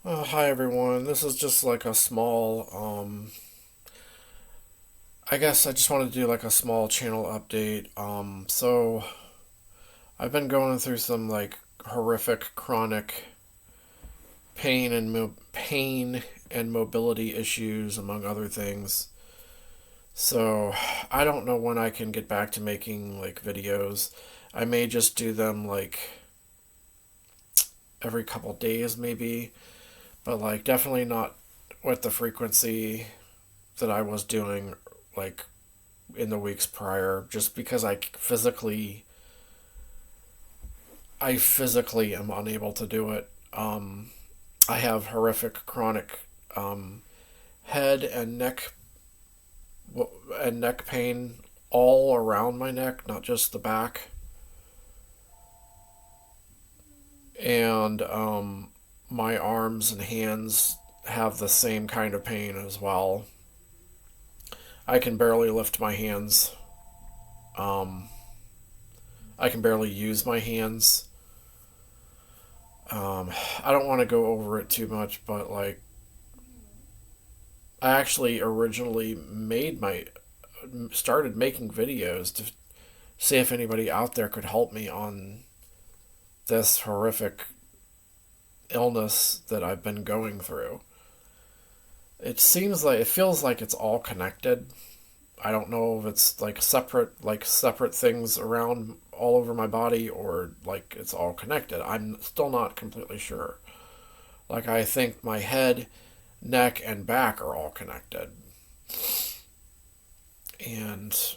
Hi everyone. This is just like a small, I guess I just wanted to do like a small channel update. So I've been going through some like horrific chronic pain and mobility issues among other things. So I don't know when I can get back to making like videos. I may just do them like every couple days maybe, but like definitely not with the frequency that I was doing like in the weeks prior, just because I physically am unable to do it. I have horrific chronic um, head and neck pain all around my neck, not just the back, and my arms and hands have the same kind of pain as well. I can barely lift my hands. Um, I can barely use my hands. Um, I don't want to go over it too much, but like I actually originally made my started making videos to see if anybody out there could help me on this horrific illness that I've been going through. It feels like it's all connected. I don't know if it's like separate things around all over my body or like it's all connected. I'm still not completely sure. Like I think my head, neck and back are all connected. And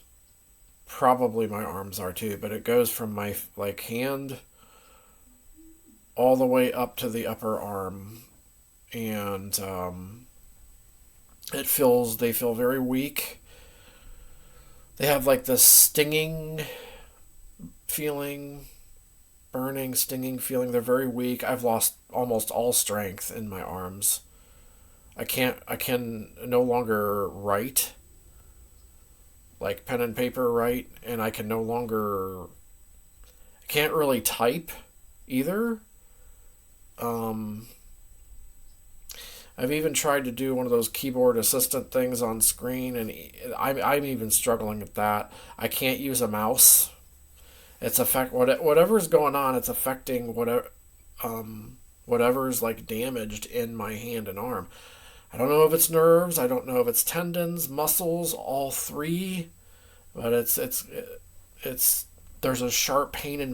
probably my arms are too, but it goes from my like hand all the way up to the upper arm, and they feel very weak. They have like this stinging feeling, burning, stinging feeling. They're very weak. I've lost almost all strength in my arms. I can no longer write like pen and paper write, and I can't really type either. Um, I've even tried to do one of those keyboard assistant things on screen, and I'm even struggling with that. I can't use a mouse. Whatever's going on. It's affecting whatever's like damaged in my hand and arm. I don't know if it's nerves. I don't know if it's tendons, muscles, all three. But it's there's a sharp pain in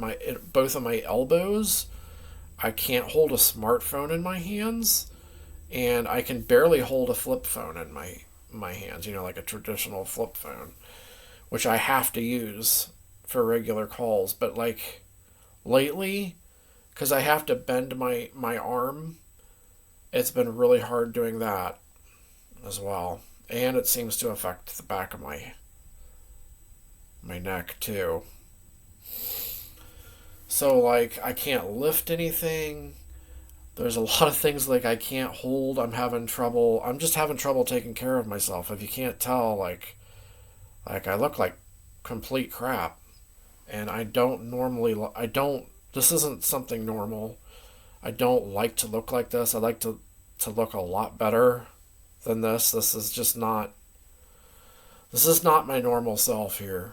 both of my elbows. I can't hold a smartphone in my hands, and I can barely hold a flip phone in my hands. Like a traditional flip phone, which I have to use for regular calls. But like lately, because I have to bend my arm, it's been really hard doing that as well, and it seems to affect the back of my neck too. So like I can't lift anything. There's a lot of things like I can't hold. I'm just having trouble taking care of myself. If you can't tell, like I look like complete crap, and I don't. This isn't something normal. I don't like to look like this. I like to look a lot better than this. This is not my normal self here.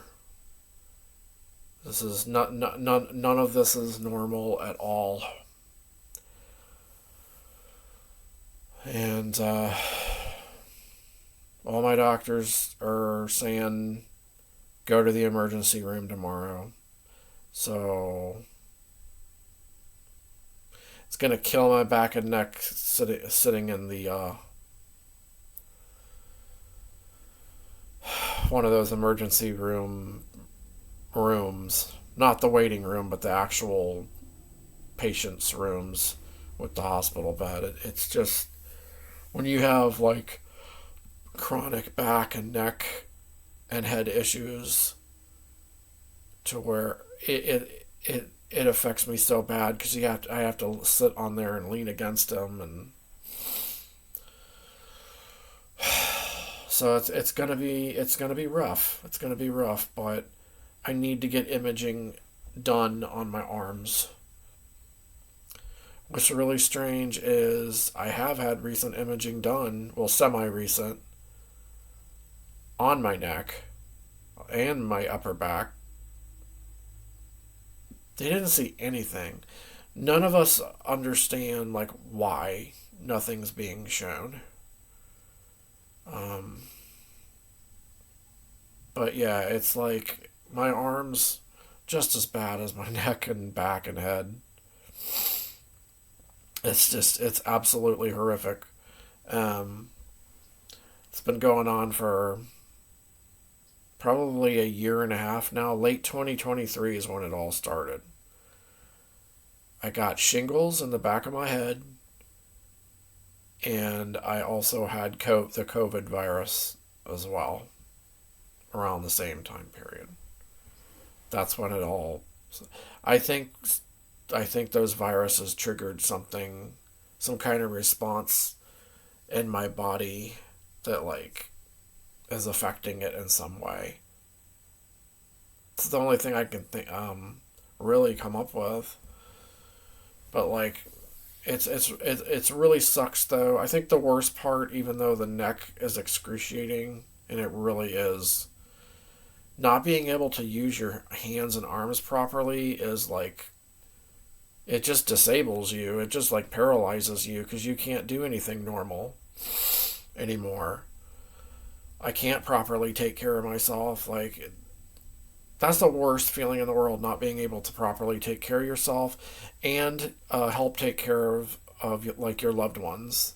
This is none of this is normal at all. And all my doctors are saying go to the emergency room tomorrow. So it's gonna kill my back and neck sitting in the one of those emergency rooms, not the waiting room, but the actual patients' rooms with the hospital bed. It's just when you have like chronic back and neck and head issues to where it affects me so bad because I have to sit on there and lean against them, and so it's gonna be rough. It's gonna be rough, but I need to get imaging done on my arms What's really strange is I have had recent imaging done, well, semi recent, on my neck and my upper back. They didn't see anything. None of us understand, like, why nothing's being shown. Um, but yeah, it's like my arms just as bad as my neck and back and head. It's absolutely horrific. Um, it's been going on for probably a year and a half now. Late 2023 is when it all started. I got shingles in the back of my head, and I also had the COVID virus as well around the same time period. That's when it all. I think I think those viruses triggered something, some kind of response in my body that like is affecting it in some way. It's the only thing I can think really come up with. But like it's really sucks though. I think the worst part, even though the neck is excruciating, and it really is, not being able to use your hands and arms properly is like it just disables you. It just like paralyzes you because you can't do anything normal anymore. I can't properly take care of myself. Like that's the worst feeling in the world, not being able to properly take care of yourself and help take care of like your loved ones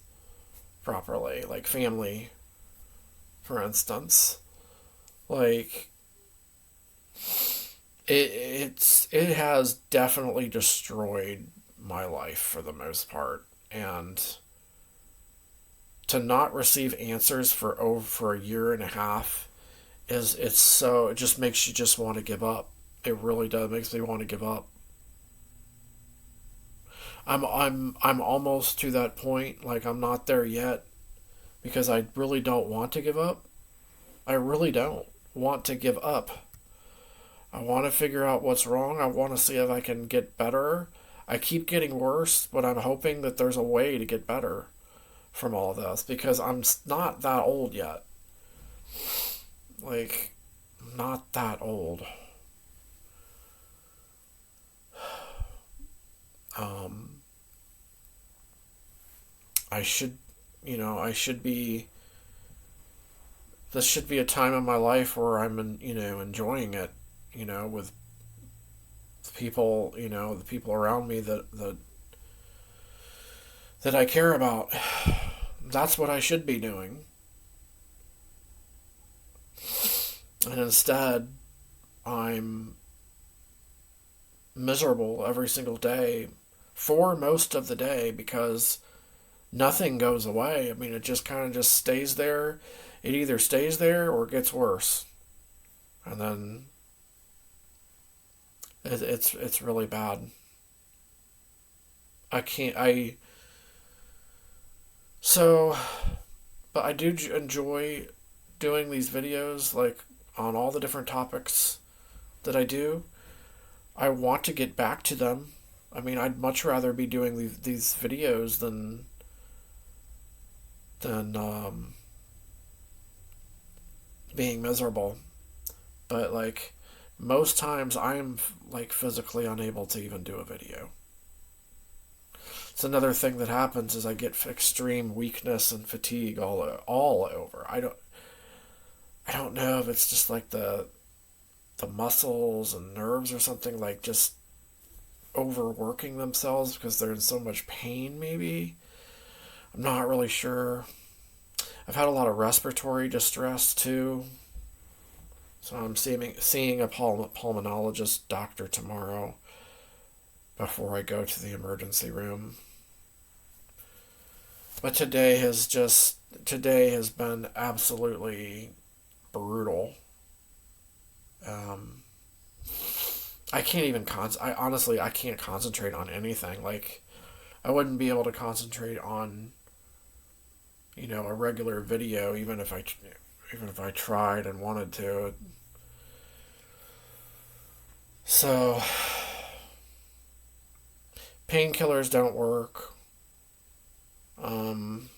properly, like family, for instance. Like it has definitely destroyed my life for the most part, and to not receive answers for a year and a half is it's so it just makes you just want to give up. It really does. It makes me want to give up. I'm almost to that point. Like I'm not there yet because I really don't want to give up. I really don't want to give up. I want to figure out what's wrong. I want to see if I can get better. I keep getting worse, but I'm hoping that there's a way to get better from all of this because I'm not that old yet. Like, not that old. Um, I should, I should be. This should be a time in my life where I'm, enjoying it, with people, the people around me that I care about. That's what I should be doing. And instead, I'm miserable every single day for most of the day because nothing goes away. I mean, it just kind of just stays there. It either stays there or it gets worse. And then it's really bad. I can't I so but I do enjoy doing these videos like on all the different topics that I do. I want to get back to them. I mean, I'd much rather be doing these videos than being miserable. But like most times, I'm like physically unable to even do a video. It's another thing that happens is I get extreme weakness and fatigue all over. I don't know if it's just like the muscles and nerves or something like just overworking themselves because they're in so much pain maybe. I'm not really sure. I've had a lot of respiratory distress too. So I'm seeing a pulmonologist doctor tomorrow before I go to the emergency room. But today has been absolutely brutal. Um, I can't even I honestly I can't concentrate on anything. Like I wouldn't be able to concentrate on a regular video even if I tried and wanted to. So Painkillers don't work. Um,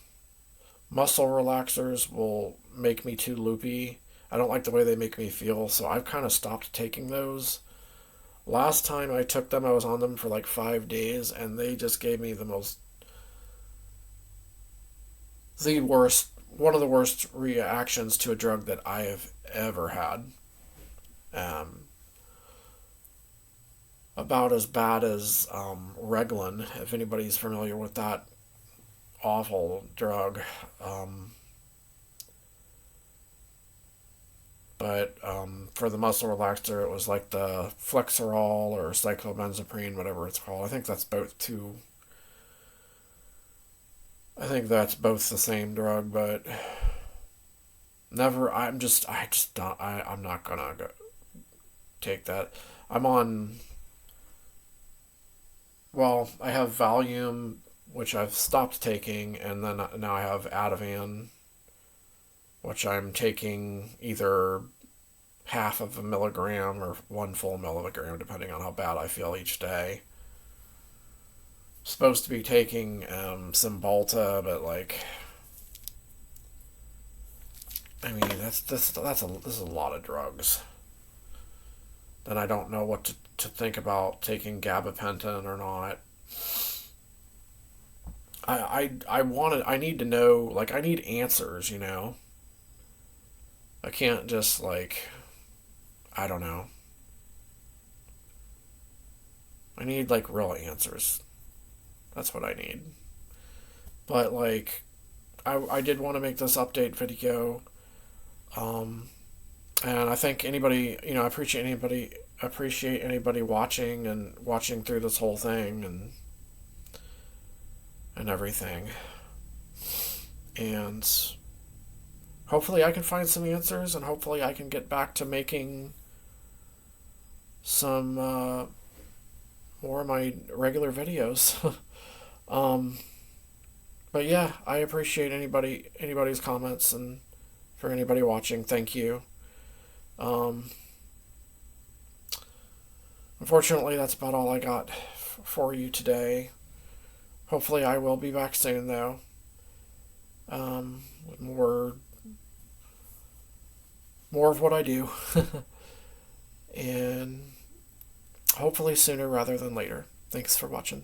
Muscle relaxers will make me too loopy. I don't like the way they make me feel, so I've kind of stopped taking those. Last time I took them, I was on them for like 5 days, and they just gave me the worst, one of the worst reactions to a drug that I have ever had. Um, about as bad as Reglan, if anybody's familiar with that awful drug. Um, but for the muscle relaxer, it was like the Flexerol or cyclobenzaprine, whatever it's called. I think that's both two. I think that's both the same drug, but never. I just don't. I'm not gonna take that. I'm on. Well, I have Valium, which I've stopped taking, and then now I have Ativan, which I'm taking either half of a milligram or 1 full milligram, depending on how bad I feel each day. Supposed to be taking Cymbalta, but like, I mean, this is a lot of drugs. Then I don't know what to think about taking gabapentin or not. I need to know, like, I need answers, you know. I can't just like, I don't know. I need like real answers. That's what I need. But like, I did want to make this update video. Um, and I think anybody, you know, I appreciate anybody watching and watching through this whole thing and everything. And hopefully I can find some answers, and hopefully I can get back to making some more of my regular videos. um, but yeah, I appreciate anybody's comments, and for anybody watching, thank you. Um, Unfortunately, that's about all I got for you today. Hopefully, I will be back soon, though, with more of what I do, and hopefully sooner rather than later. Thanks for watching.